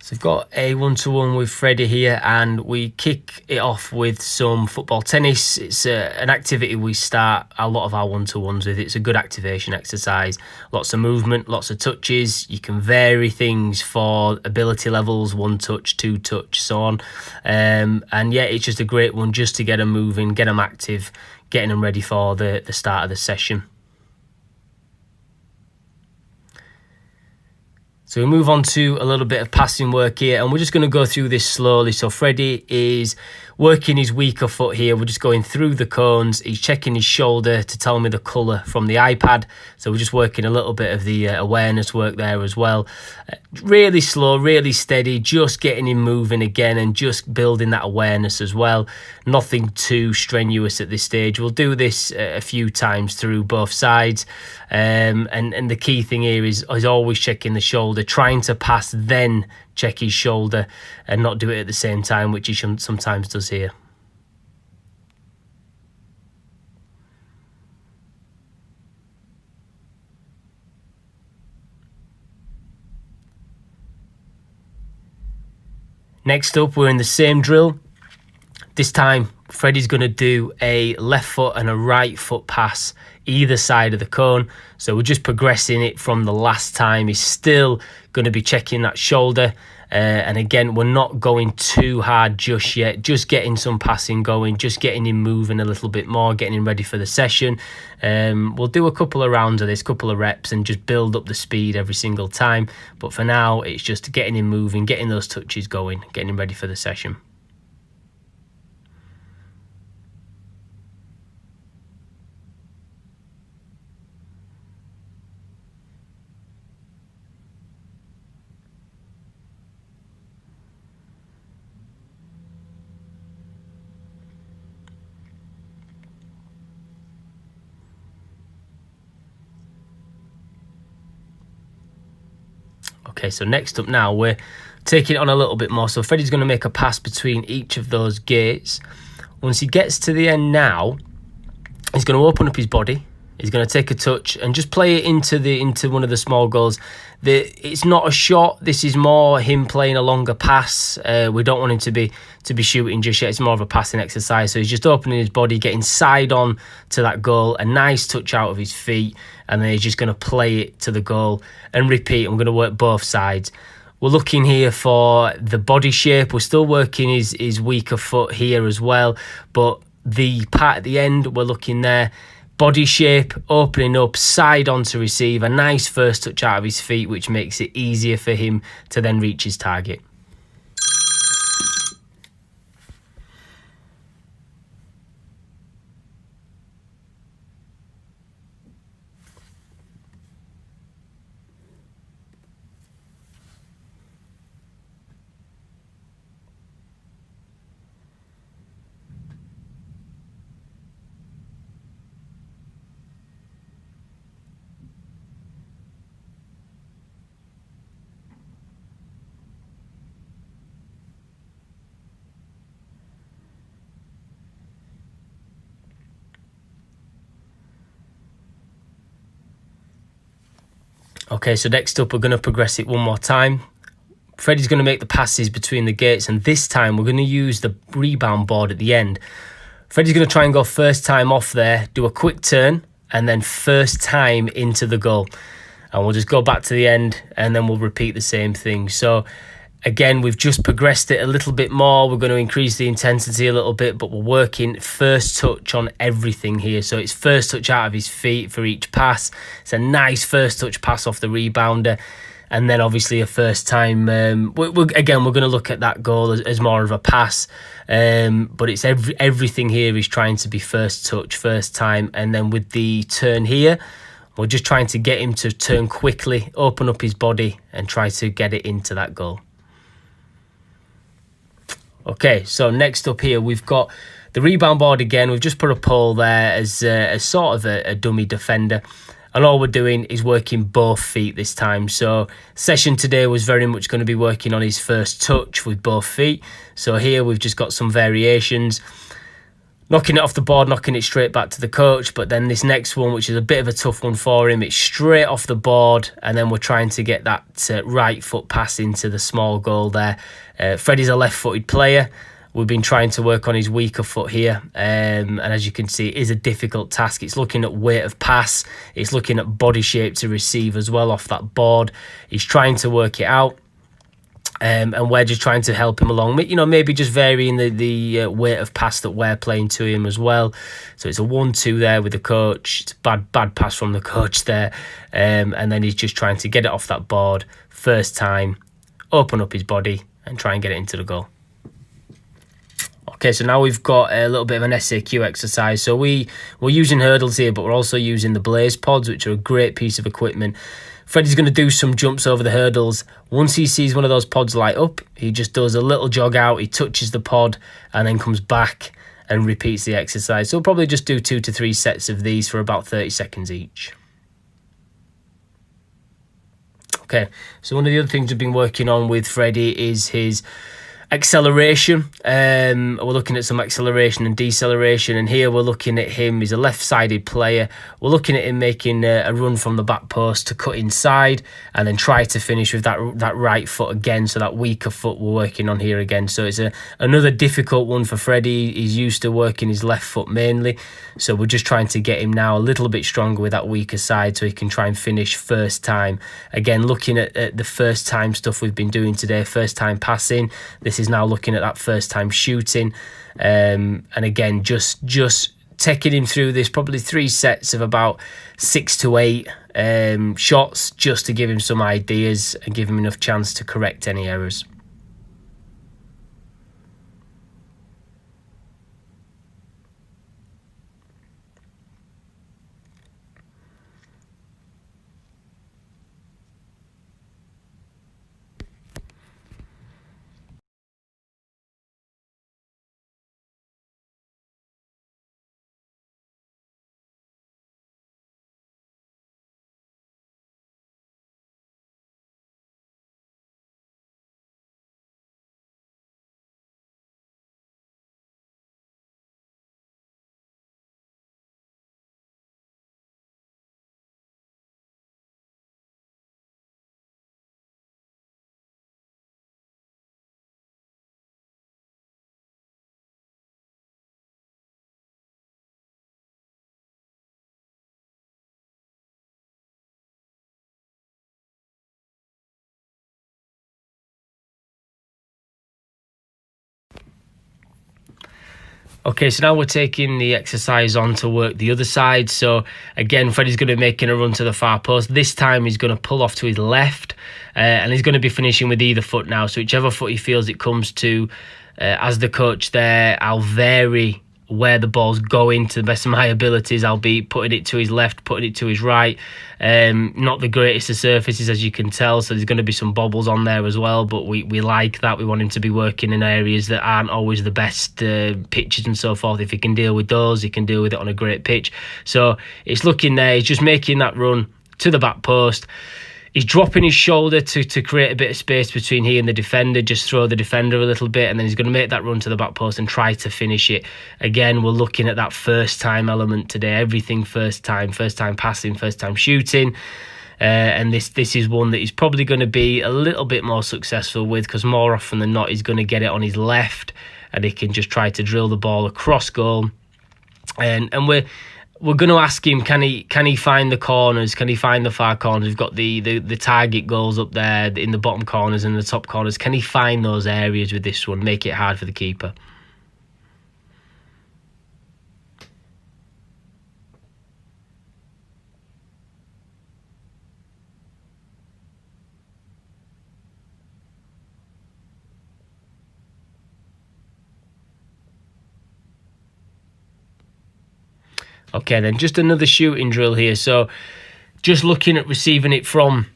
So I've got a one-to-one with Freddie here, and we kick it off with some football tennis. It's an activity we start a lot of our one-to-ones with. It's a good activation exercise. Lots of movement, lots of touches. You can vary things for ability levels, 1 touch, 2 touch, so on. And yeah, it's just a great one just to get them moving, get them active, getting them ready for the start of the session. So we move on to a little bit of passing work here, and we're just going to go through this slowly. So Freddie is working his weaker foot here. We're just going through the cones. He's checking his shoulder to tell me the colour from the iPad. So we're just working a little bit of the awareness work there as well. Really slow, really steady, just getting him moving again and just building that awareness as well. Nothing too strenuous at this stage. We'll do this a few times through both sides. And the key thing here is always checking the shoulder, trying to pass, then check his shoulder and not do it at the same time, which he sometimes does here. Next up, we're in the same drill. This time, Freddie's going to do a left foot and a right foot pass either side of the cone. So we're just progressing it from the last time. He's still going to be checking that shoulder. And again, we're not going too hard just yet. Just getting some passing going, just getting him moving a little bit more, getting him ready for the session. We'll do a couple of rounds of this, couple of reps, and just build up the speed every single time. But for now, it's just getting him moving, getting those touches going, getting him ready for the session. Okay, so next up now, we're taking it on a little bit more. So Freddie's going to make a pass between each of those gates. Once he gets to the end now, he's going to open up his body. He's going to take a touch and just play it into one of the small goals. It's not a shot. This is more him playing a longer pass. We don't want him to be shooting just yet. It's more of a passing exercise. So he's just opening his body, getting side on to that goal. A nice touch out of his feet, and then he's just going to play it to the goal and repeat. I'm going to work both sides. We're looking here for the body shape. We're still working his weaker foot here as well, but the part at the end, we're looking there. Body shape, opening up, side on to receive, a nice first touch out of his feet, which makes it easier for him to then reach his target. Okay, so next up, we're going to progress it one more time. Freddie's going to make the passes between the gates, and this time we're going to use the rebound board at the end. Freddie's going to try and go first time off there, do a quick turn, and then first time into the goal. And we'll just go back to the end, and then we'll repeat the same thing. So again, we've just progressed it a little bit more. We're going to increase the intensity a little bit, but we're working first touch on everything here. So it's first touch out of his feet for each pass. It's a nice first touch pass off the rebounder. And then obviously a first time. We're going to look at that goal as more of a pass. But it's everything here is trying to be first touch, first time. And then with the turn here, we're just trying to get him to turn quickly, open up his body, and try to get it into that goal. Okay, so next up here, we've got the rebound board again. We've just put a pole there as sort of a dummy defender. And all we're doing is working both feet this time. So session today was very much going to be working on his first touch with both feet. So here we've just got some variations. knocking it off the board, knocking it straight back to the coach. But then this next one, which is a bit of a tough one for him, it's straight off the board, and then we're trying to get that right foot pass into the small goal there. Freddie's a left-footed player. We've been trying to work on his weaker foot here, and as you can see, it is a difficult task. It's looking at weight of pass, it's looking at body shape to receive as well off that board. He's trying to work it out. And we're just trying to help him along. You know, maybe just varying the weight of pass that we're playing to him as well. So it's a 1-2 there with the coach. It's a bad pass from the coach there. And then he's just trying to get it off that board. First time, open up his body and try and get it into the goal. Okay, so now we've got a little bit of an SAQ exercise. So we're using hurdles here, but we're also using the Blaze pods, which are a great piece of equipment. Freddie's going to do some jumps over the hurdles. Once he sees one of those pods light up, he just does a little jog out, he touches the pod, and then comes back and repeats the exercise. So we'll probably just do 2 to 3 sets of these for about 30 seconds each. Okay, so one of the other things we've been working on with Freddie is his acceleration. We're looking at some acceleration and deceleration, and here we're looking at him. He's a left-sided player. We're looking at him making a run from the back post to cut inside and then try to finish with that right foot again. So that weaker foot we're working on here again. So it's another difficult one for Freddie. He's used to working his left foot mainly, so we're just trying to get him now a little bit stronger with that weaker side so he can try and finish first time. Again, looking at the first time stuff we've been doing today, first time passing. This is now looking at that first time shooting, and again just taking him through this probably 3 sets of about 6 to 8 shots, just to give him some ideas and give him enough chance to correct any errors. Okay, so now we're taking the exercise on to work the other side. So again, Freddie's going to be making a run to the far post. This time he's going to pull off to his left, and he's going to be finishing with either foot now. So whichever foot he feels it comes to, as the coach there, I'll vary where the ball's going to the best of my abilities. I'll be putting it to his left, putting it to his right. Not the greatest of surfaces, as you can tell, so there's going to be some bobbles on there as well, but we like that. We want him to be working in areas that aren't always the best pitches and so forth. If he can deal with those, he can deal with it on a great pitch. So it's looking there, he's just making that run to the back post. He's dropping his shoulder to create a bit of space between he and the defender, just throw the defender a little bit, and then he's going to make that run to the back post and try to finish it. Again, we're looking at that first time element today, everything first time passing, first time shooting. And this is one that he's probably going to be a little bit more successful with, because more often than not he's going to get it on his left and he can just try to drill the ball across goal. And we're going to ask him, can he find the corners? Can he find the far corners? We've got the target goals up there in the bottom corners and the top corners. Can he find those areas with this one? Make it hard for the keeper. Okay, then just another shooting drill here. So just looking at receiving it from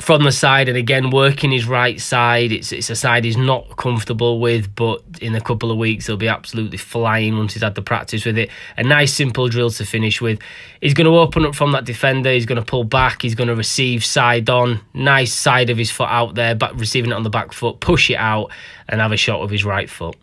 the side, and again working his right side. It's a side he's not comfortable with, but in a couple of weeks he'll be absolutely flying once he's had the practice with it. A nice simple drill to finish with. He's going to open up from that defender, he's going to pull back, he's going to receive side on, nice side of his foot out there, but receiving it on the back foot, push it out and have a shot with his right foot.